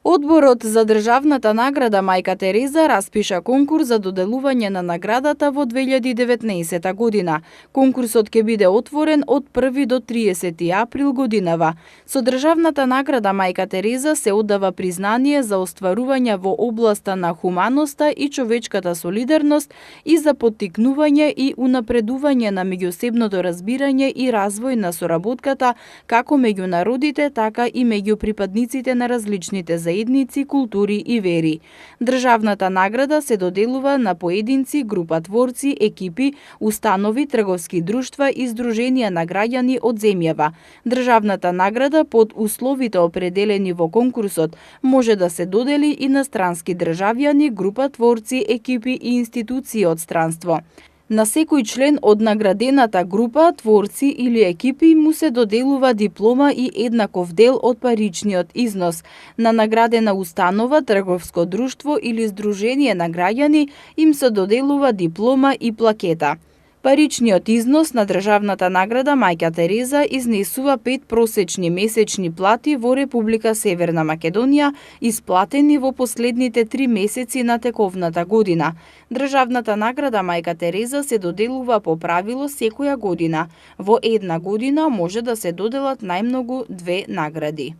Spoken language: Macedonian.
Одборот за државната награда Мајка Тереза распиша конкурс за доделување на наградата во 2019 година. Конкурсот ќе биде отворен од 1 до 30 април годинава. Со државната награда Мајка Тереза се оддава признание за остварување во областа на хуманоста и човечката солидарност и за поттикнување и унапредување на меѓусебното разбирање и развој на соработката како меѓу народите, така и меѓу припадниците на различните заедници, култури и вери. Државната награда се доделува на поединци, група творци, екипи, установи, трговски друштва и здруженија на граѓани од земјава. Државната награда под условите определени во конкурсот може да се додели и на странски државјани, група творци, екипи и институции од странство. На секој член од наградената група, творци или екипи му се доделува диплома и еднаков дел од паричниот износ. На наградена установа, трговско друштво или здружение на граѓани им се доделува диплома и плакета. Паричниот износ на државната награда Мајка Тереза изнесува 5 просечни месечни плати во Република Северна Македонија, исплатени во последните 3 месеци на тековната година. Државната награда Мајка Тереза се доделува по правило секоја година. Во една година може да се доделат најмногу 2 награди.